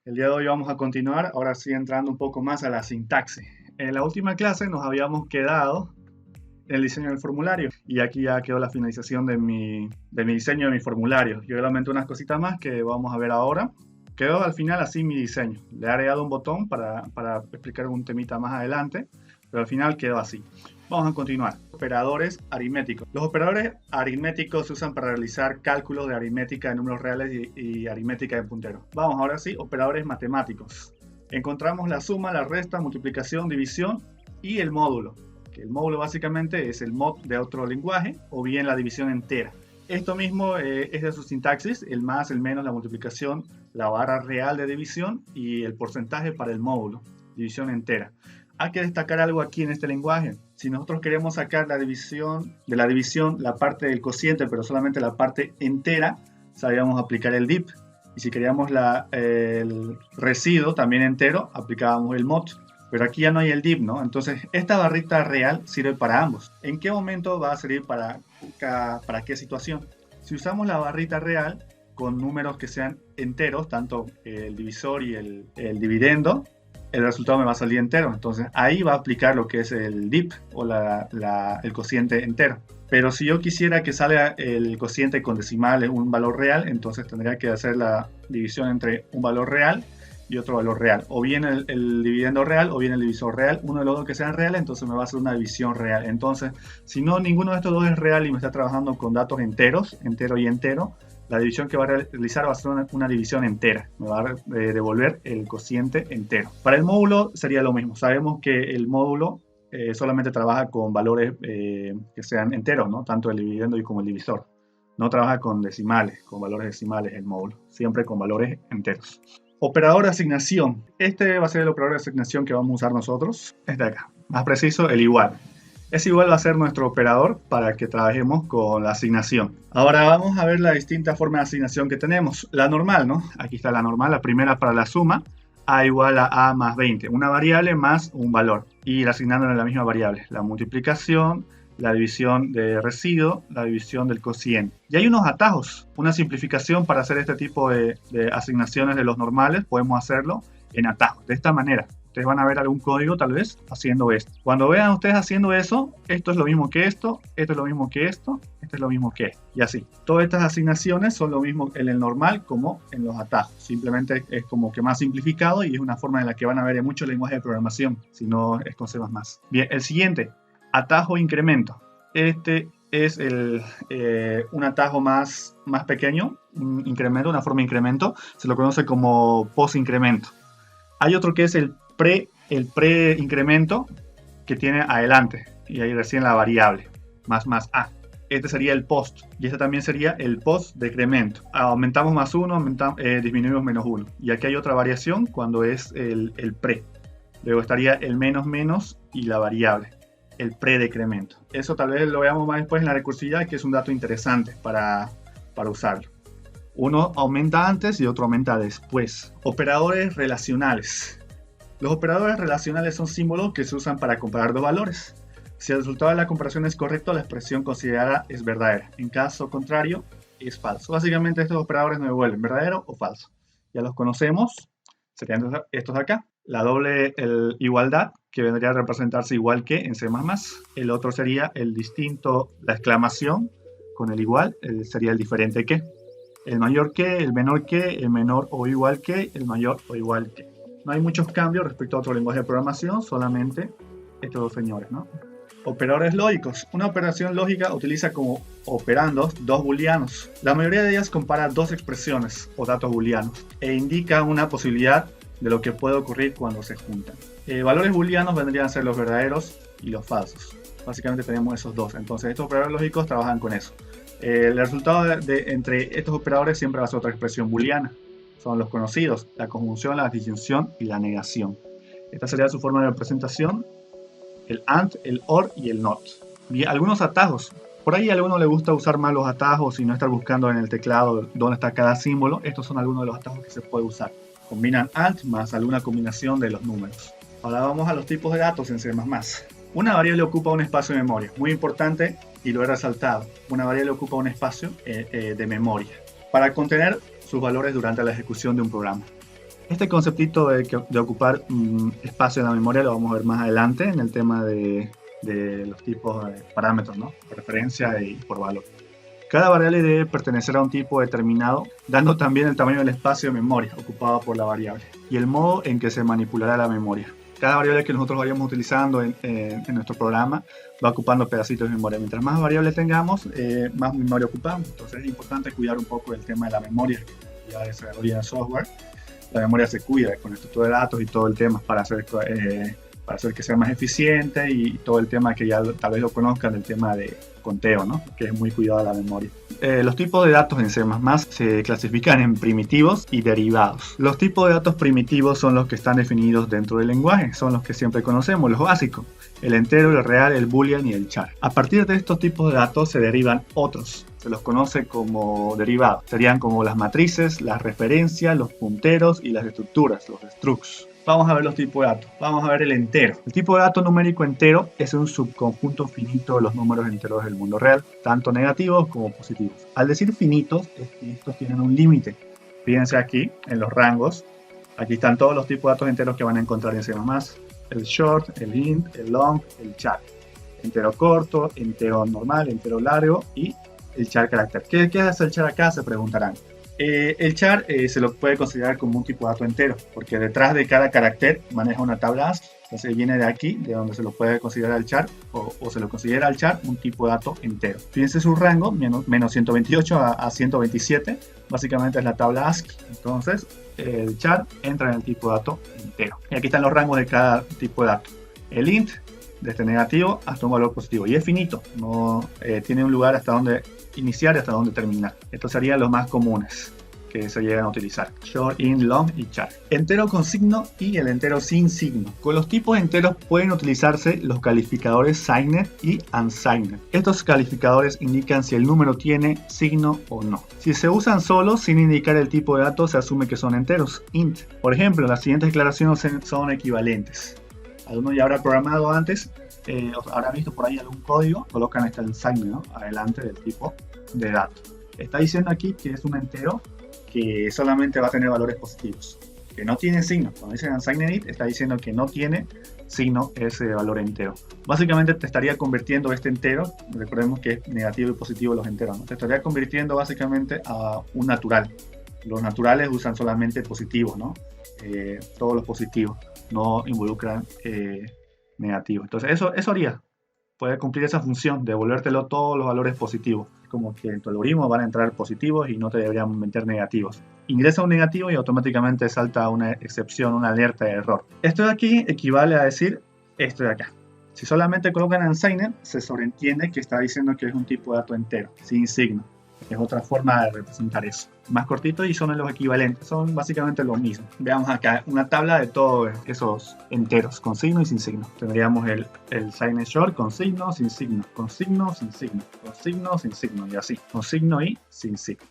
El día de hoy vamos a continuar, ahora sí entrando un poco más a la sintaxis. En la última clase nos habíamos quedado en el diseño del formulario y aquí ya quedó la finalización de mi diseño de mi formulario. Yo le aumenté unas cositas más que vamos a ver ahora. Quedó al final así mi diseño. Le he agregado un botón para explicar un temita más adelante, pero al final quedó así. Vamos a continuar. Operadores aritméticos. Los operadores aritméticos se usan para realizar cálculos de aritmética de números reales y aritmética de punteros. Vamos ahora sí, operadores matemáticos. Encontramos la suma, la resta, multiplicación, división y el módulo. Que el módulo básicamente es el mod de otro lenguaje o bien la división entera. Esto mismo es de su sintaxis, el más, el menos, la multiplicación, la barra real de división y el porcentaje para el módulo, división entera. Hay que destacar algo aquí en este lenguaje. Si nosotros queremos sacar de la división la parte del cociente, pero solamente la parte entera, sabíamos aplicar el dip. Y si queríamos el residuo también entero, aplicábamos el mod. Pero aquí ya no hay el dip, ¿no? Entonces, esta barrita real sirve para ambos. ¿En qué momento va a servir para qué situación? Si usamos la barrita real con números que sean enteros, tanto el divisor y el dividendo, el resultado me va a salir entero. Entonces ahí va a aplicar lo que es el dip o el cociente entero. Pero si yo quisiera que salga el cociente con decimales, un valor real, entonces tendría que hacer la división entre un valor real y otro valor real. O bien el dividendo real o bien el divisor real. Uno de los dos que sean reales, entonces me va a hacer una división real. Entonces, si no, ninguno de estos dos es real y me está trabajando con datos enteros, entero y entero, la división que va a realizar va a ser una división entera. Me va a devolver el cociente entero. Para el módulo sería lo mismo. Sabemos que el módulo solamente trabaja con valores que sean enteros, ¿no? Tanto el dividendo como el divisor. No trabaja con decimales, con valores decimales el módulo. Siempre con valores enteros. Operador de asignación. Este va a ser el operador de asignación que vamos a usar nosotros. Este de acá. Más preciso, el igual. Ese igual va a ser nuestro operador para que trabajemos con la asignación. Ahora vamos a ver la distinta forma de asignación que tenemos. La normal, ¿no? Aquí está la normal, la primera para la suma. A igual a A más 20. Una variable más un valor. Y asignándole la misma variable. La multiplicación, la división de residuo, la división del cociente. Y hay unos atajos. Una simplificación para hacer este tipo de asignaciones de los normales. Podemos hacerlo en atajos. De esta manera. Ustedes van a ver algún código tal vez haciendo esto. Cuando vean ustedes haciendo eso, esto es lo mismo que esto es lo mismo que esto es lo mismo que esto. Y así. Todas estas asignaciones son lo mismo en el normal como en los atajos. Simplemente es como que más simplificado y es una forma en la que van a ver en muchos lenguajes de programación, si no es con C++. Bien, el siguiente, atajo incremento. Este es un atajo más pequeño, un incremento, una forma de incremento. Se lo conoce como post-incremento. Hay otro que es el pre-incremento que tiene adelante y ahí recién la variable más A. Este sería el post y este también sería el post-decremento. Aumentamos más 1, disminuimos menos 1. Y aquí hay otra variación cuando es el pre. Luego estaría el menos y la variable, el pre-decremento. Eso tal vez lo veamos más después en la recursividad, que es un dato interesante para usarlo. Uno aumenta antes y otro aumenta después. Operadores relacionales. Los operadores relacionales son símbolos que se usan para comparar dos valores. Si el resultado de la comparación es correcto, la expresión considerada es verdadera. En caso contrario, es falso. Básicamente estos operadores nos devuelven verdadero o falso. Ya los conocemos. Serían estos de acá. La doble igualdad, que vendría a representarse igual que en C++. El otro sería el distinto, la exclamación con el igual, sería el diferente que. El mayor que, el menor o igual que, el mayor o igual que. No hay muchos cambios respecto a otro lenguaje de programación, solamente estos dos señores, ¿no? Operadores lógicos. Una operación lógica utiliza como operandos dos booleanos. La mayoría de ellas compara dos expresiones o datos booleanos e indica una posibilidad de lo que puede ocurrir cuando se juntan. Valores booleanos vendrían a ser los verdaderos y los falsos. Básicamente tenemos esos dos. Entonces estos operadores lógicos trabajan con eso. El resultado entre estos operadores siempre va a ser otra expresión booleana. Son los conocidos, la conjunción, la disyunción y la negación. Esta sería su forma de representación, el AND, el OR y el NOT. Bien, algunos atajos. Por ahí a alguno le gusta usar más los atajos y no estar buscando en el teclado dónde está cada símbolo. Estos son algunos de los atajos que se puede usar. Combinan AND más alguna combinación de los números. Ahora vamos a los tipos de datos en C++. Una variable ocupa un espacio de memoria. Muy importante y lo he resaltado. Una variable ocupa un espacio de memoria para contener sus valores durante la ejecución de un programa. Este conceptito de ocupar espacio en la memoria lo vamos a ver más adelante en el tema de los tipos de parámetros, ¿no? Por referencia y por valor. Cada variable debe pertenecer a un tipo determinado, dando también el tamaño del espacio de memoria ocupado por la variable y el modo en que se manipulará la memoria. Cada variable que nosotros vayamos utilizando en nuestro programa va ocupando pedacitos de memoria. Mientras más variables tengamos, más memoria ocupamos. Entonces es importante cuidar un poco el tema de la memoria. Ya desarrolla el software, la memoria se cuida con el estructura de datos y todo el tema para hacer que sea más eficiente y todo el tema que ya tal vez lo conozcan, el tema de conteo, ¿no? Que es muy cuidado la memoria. Los tipos de datos en C++ se clasifican en primitivos y derivados. Los tipos de datos primitivos son los que están definidos dentro del lenguaje, son los que siempre conocemos, los básicos: el entero, el real, el boolean y el char. A partir de estos tipos de datos se derivan otros. Se los conoce como derivados. Serían como las matrices, las referencias, los punteros y las estructuras, los structs. Vamos a ver los tipos de datos. Vamos a ver el entero. El tipo de dato numérico entero es un subconjunto finito de los números enteros del mundo real, tanto negativos como positivos. Al decir finitos, es que estos tienen un límite. Fíjense aquí, en los rangos. Aquí están todos los tipos de datos enteros que van a encontrar en C++. El short, el int, el long, el char. Entero corto, entero normal, entero largo y el char carácter. ¿Qué hace el char acá? Se preguntarán. El char se lo puede considerar como un tipo de dato entero, porque detrás de cada carácter maneja una tabla ASCII. Entonces viene de aquí, de donde se lo puede considerar al char, o se lo considera al char un tipo de dato entero. Fíjense su rango, menos 128 a 127, básicamente es la tabla ASCII. Entonces el char entra en el tipo de dato entero. Y aquí están los rangos de cada tipo de dato. El int, desde negativo hasta un valor positivo, y es finito, no tiene un lugar hasta donde iniciar y hasta donde terminar. Estos serían los más comunes que se llegan a utilizar: short, int, long y char. Entero con signo y el entero sin signo. Con los tipos enteros pueden utilizarse los calificadores signed y unsigned. Estos calificadores indican si el número tiene signo o no. Si se usan solo sin indicar el tipo de datos, se asume que son enteros, int. Por ejemplo, las siguientes declaraciones son equivalentes. Alguno ya habrá programado antes, habrá visto por ahí algún código, colocan este unsigned, ¿no?, adelante del tipo de dato. Está diciendo aquí que es un entero que solamente va a tener valores positivos, que no tiene signo. Cuando dice unsigned int, está diciendo que no tiene signo ese valor entero. Básicamente te estaría convirtiendo este entero, recordemos que es negativo y positivo los enteros, ¿no?, te estaría convirtiendo básicamente a un natural. Los naturales usan solamente positivos, ¿no? Todos los positivos no involucran negativos. Entonces eso haría, puede cumplir esa función, devolvértelo todos los valores positivos. Como que en tu algoritmo van a entrar positivos y no te deberían meter negativos. Ingresa un negativo y automáticamente salta una excepción, una alerta de error. Esto de aquí equivale a decir esto de acá. Si solamente colocan unsigned, se sobreentiende que está diciendo que es un tipo de dato entero, sin signo. Es otra forma de representar eso. Más cortito y son los equivalentes. Son básicamente lo mismo. Veamos acá una tabla de todos esos enteros, con signo y sin signo. Tendríamos el signed short con signo, sin signo, con signo, sin signo, con signo, sin signo y así. Con signo y sin signo.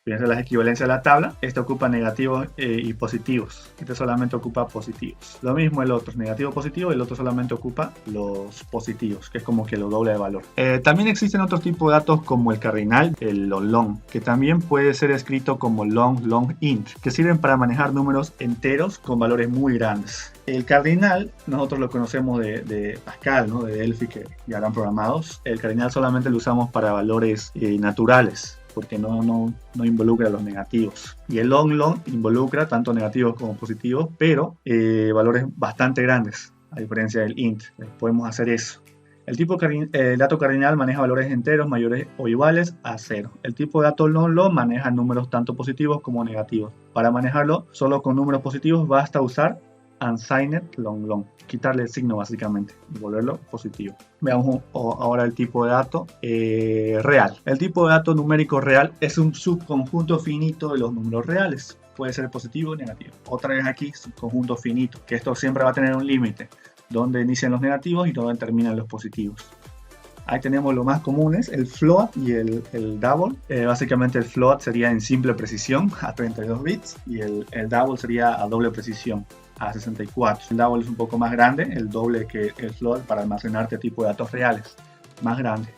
Fíjense las equivalencias de la tabla. Este ocupa negativos y positivos. Este solamente ocupa positivos. Lo mismo el otro, negativo, positivo. El otro solamente ocupa los positivos, que es como que lo doble de valor. También existen otros tipos de datos como el cardinal, el long, que también puede ser escrito como long int, que sirven para manejar números enteros con valores muy grandes. El cardinal, nosotros lo conocemos de Pascal, ¿no?, de Delphi, que ya eran programados. El cardinal solamente lo usamos para valores naturales, porque no involucra los negativos. Y el long involucra tanto negativos como positivos, pero valores bastante grandes, a diferencia del int. Podemos hacer eso. El dato cardinal maneja valores enteros mayores o iguales a 0. El tipo de dato long maneja números tanto positivos como negativos. Para manejarlo solo con números positivos basta usar unsigned long, quitarle el signo básicamente y volverlo positivo. Veamos ahora el tipo de dato real. El tipo de dato numérico real es un subconjunto finito de los números reales. Puede ser positivo o negativo. Otra vez aquí, subconjunto finito, que esto siempre va a tener un límite, donde inician los negativos y donde terminan los positivos. Ahí tenemos los más comunes, el float y el double. Básicamente el float sería en simple precisión a 32 bits y el double sería a doble precisión a 64. El double es un poco más grande, el doble que el float, para almacenarte tipo de datos reales, más grande.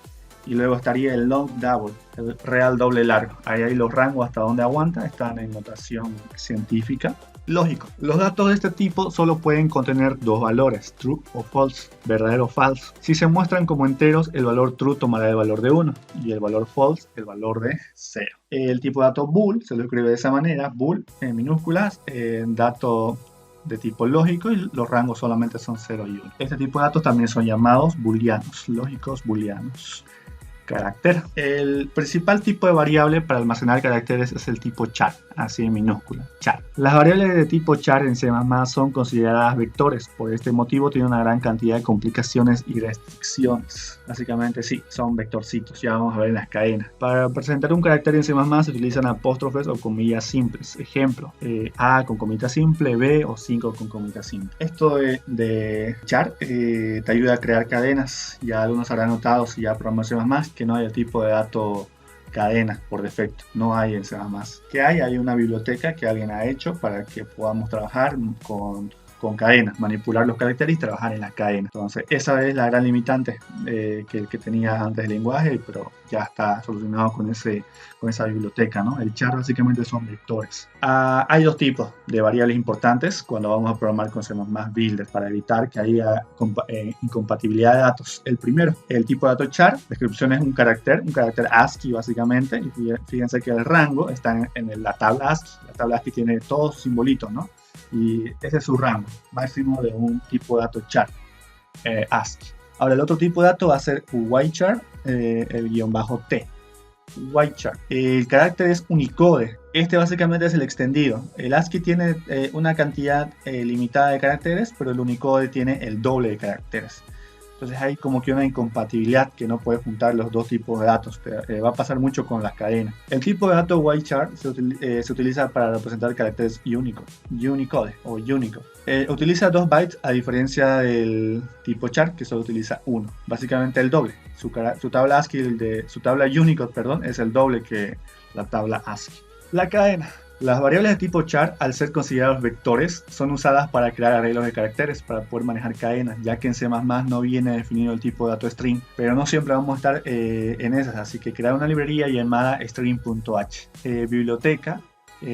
Y luego estaría el long double, el real doble largo. Ahí los rangos hasta donde aguanta están en notación científica. Lógico. Los datos de este tipo solo pueden contener dos valores, true o false, verdadero o falso. Si se muestran como enteros, el valor true tomará el valor de 1 y el valor false el valor de 0. El tipo de dato bool se lo escribe de esa manera, bool en minúsculas, dato de tipo lógico, y los rangos solamente son 0 y 1. Este tipo de datos también son llamados booleanos, lógicos booleanos. Carácter. El principal tipo de variable para almacenar caracteres es el tipo char, así en minúscula, char. Las variables de tipo char en C++ son consideradas vectores, por este motivo tiene una gran cantidad de complicaciones y restricciones. Básicamente sí, son vectorcitos, ya vamos a ver en las cadenas. Para presentar un carácter en C++ se utilizan apóstrofes o comillas simples. Ejemplo, A con comita simple, B o 5 con comita simple. Esto de char te ayuda a crear cadenas. Ya algunos habrán notado, si ya programas C++, que no hay el tipo de dato cadena por defecto, no hay en C++. ¿Qué hay? Hay una biblioteca que alguien ha hecho para que podamos trabajar con cadenas, manipular los caracteres y trabajar en las cadenas. Entonces esa es la gran limitante que tenía antes el lenguaje, pero ya está solucionado con esa biblioteca, ¿no? El char básicamente son vectores. Hay dos tipos de variables importantes cuando vamos a programar con C++ Builder para evitar que haya incompatibilidad de datos. El primero, el tipo de dato char, la descripción es un carácter ASCII básicamente, y fíjense que el rango está en la tabla ASCII. La tabla ASCII tiene todos simbolitos, ¿no? Y ese es su rango máximo de un tipo de dato char ASCII. Ahora el otro tipo de dato va a ser YChar, el _T. YChar. El carácter es Unicode. Este básicamente es el extendido. El ASCII tiene una cantidad limitada de caracteres, pero el Unicode tiene el doble de caracteres. Entonces hay como que una incompatibilidad que no puede juntar los dos tipos de datos. Va a pasar mucho con las cadenas. El tipo de dato YChar se utiliza para representar caracteres Unicode o Unicode. Utiliza 2 bytes a diferencia del tipo char que solo utiliza 1. Básicamente el doble. Su tabla ASCII, su tabla Unicode, perdón, es el doble que la tabla ASCII. La cadena. Las variables de tipo char, al ser considerados vectores, son usadas para crear arreglos de caracteres para poder manejar cadenas, ya que en C++ no viene definido el tipo de dato string, pero no siempre vamos a estar en esas, así que crear una librería llamada string.h, biblioteca,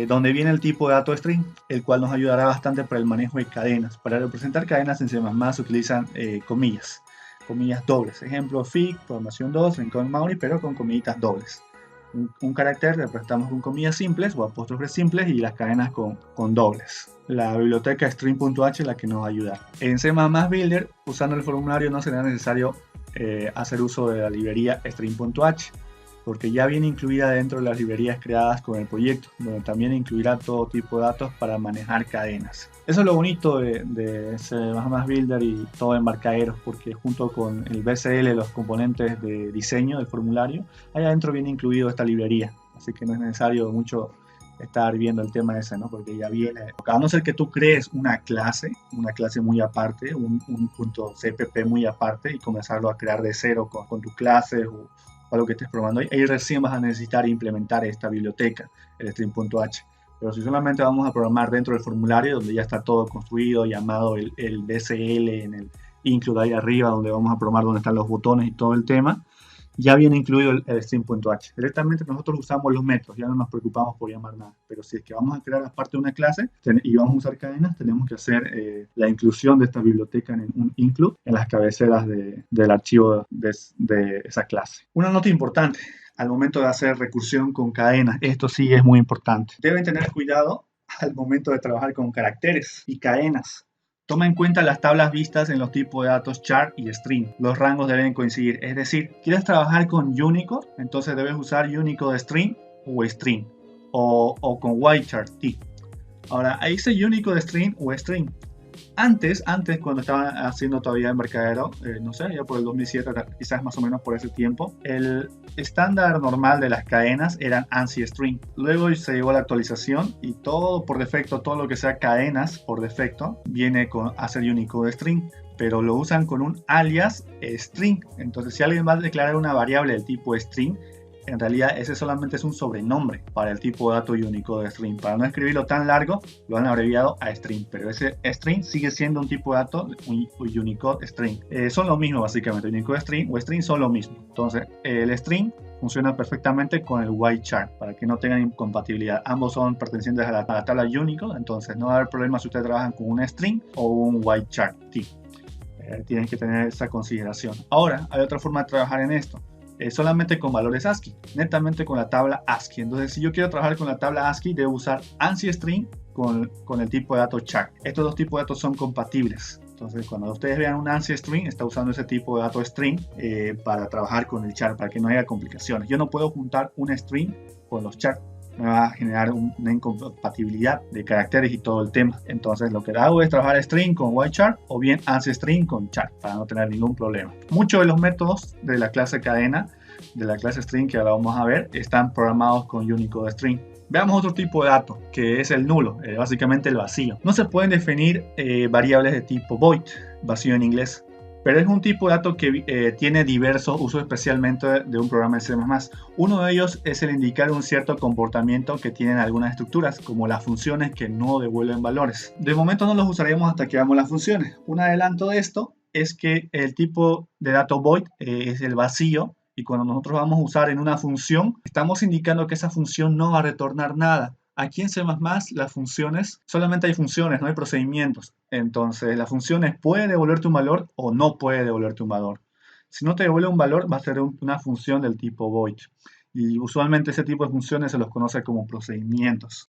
donde viene el tipo de dato string, el cual nos ayudará bastante para el manejo de cadenas. Para representar cadenas en C++ se utilizan comillas dobles, ejemplo fig, programación 2, rincón Mauri, pero con comillitas dobles. Un carácter representamos con comillas simples o apóstrofes simples y las cadenas con dobles. La biblioteca string.h es la que nos va a ayudar. En C++ Builder, usando el formulario no será necesario hacer uso de la librería string.h, porque ya viene incluida dentro de las librerías creadas con el proyecto, donde también incluirá todo tipo de datos para manejar cadenas. Eso es lo bonito de C++ Builder y todo embarcaderos, porque junto con el BCL, los componentes de diseño del formulario, ahí adentro viene incluido esta librería, así que no es necesario mucho estar viendo el tema ese, ¿no? Porque ya viene, a no ser que tú crees una clase muy aparte, un punto CPP muy aparte y comenzarlo a crear de cero con tu clase o algo que estés probando, ahí recién vas a necesitar implementar esta biblioteca, el string.h. Pero si solamente vamos a programar dentro del formulario, donde ya está todo construido, llamado el BCL en el include ahí arriba, donde vamos a programar donde están los botones y todo el tema, ya viene incluido el string.h. Directamente nosotros usamos los métodos, ya no nos preocupamos por llamar nada. Pero si es que vamos a crear parte de una clase y vamos a usar cadenas, tenemos que hacer la inclusión de esta biblioteca en un include en las cabeceras del archivo de esa clase. Una nota importante al momento de hacer recursión con cadenas, esto sí es muy importante. Deben tener cuidado al momento de trabajar con caracteres y cadenas. Toma en cuenta las tablas vistas en los tipos de datos char y string. Los rangos deben coincidir, es decir, ¿quieres trabajar con Unicode? Entonces debes usar Unicode string o con YChar T. Ahora, ahí dice Unicode string o string. Antes, cuando estaba haciendo todavía embarcadero, no sé, ya por el 2007, quizás más o menos por ese tiempo, el estándar normal de las cadenas eran ANSI string. Luego se llegó a la actualización y todo por defecto, todo lo que sea cadenas por defecto, viene a ser Unicode string, pero lo usan con un alias string. Entonces, si alguien va a declarar una variable del tipo string, en realidad ese solamente es un sobrenombre para el tipo de dato Unicode string. Para no escribirlo tan largo, lo han abreviado a string, pero ese string sigue siendo un tipo de dato Unicode string. Son lo mismo básicamente, Unicode string o string son lo mismo. Entonces el string funciona perfectamente con el Y-chart para que no tengan incompatibilidad. Ambos son pertenecientes a la tabla Unicode, entonces no va a haber problema si ustedes trabajan con un string o un Y-chart. Tienen que tener esa consideración. Ahora, hay otra forma de trabajar en esto. Solamente con valores ASCII, netamente con la tabla ASCII. Entonces, si yo quiero trabajar con la tabla ASCII, debo usar ANSI string con el tipo de datos chart. Estos dos tipos de datos son compatibles. Entonces, cuando ustedes vean un ANSI string, está usando ese tipo de dato string para trabajar con el chart, para que no haya complicaciones. Yo no puedo juntar un string con los charts. Me va a generar una incompatibilidad de caracteres y todo el tema. Entonces lo que hago es trabajar string con Y-chart o bien ANSI string con chart para no tener ningún problema. Muchos de los métodos de la clase cadena, de la clase string que ahora vamos a ver, están programados con Unicode string. Veamos otro tipo de dato, que es el nulo, básicamente el vacío. No se pueden definir variables de tipo void, vacío en inglés, pero es un tipo de dato que tiene diversos usos, especialmente de un programa de C++. Uno de ellos es el indicar un cierto comportamiento que tienen algunas estructuras, como las funciones que no devuelven valores. De momento no los usaremos hasta que veamos las funciones. Un adelanto de esto es que el tipo de dato void es el vacío, y cuando nosotros vamos a usar en una función, estamos indicando que esa función no va a retornar nada. Aquí en C++ las funciones, solamente hay funciones, no hay procedimientos. Entonces las funciones puede devolverte un valor o no puede devolverte un valor. Si no te devuelve un valor, va a ser una función del tipo void. Y usualmente ese tipo de funciones se los conoce como procedimientos.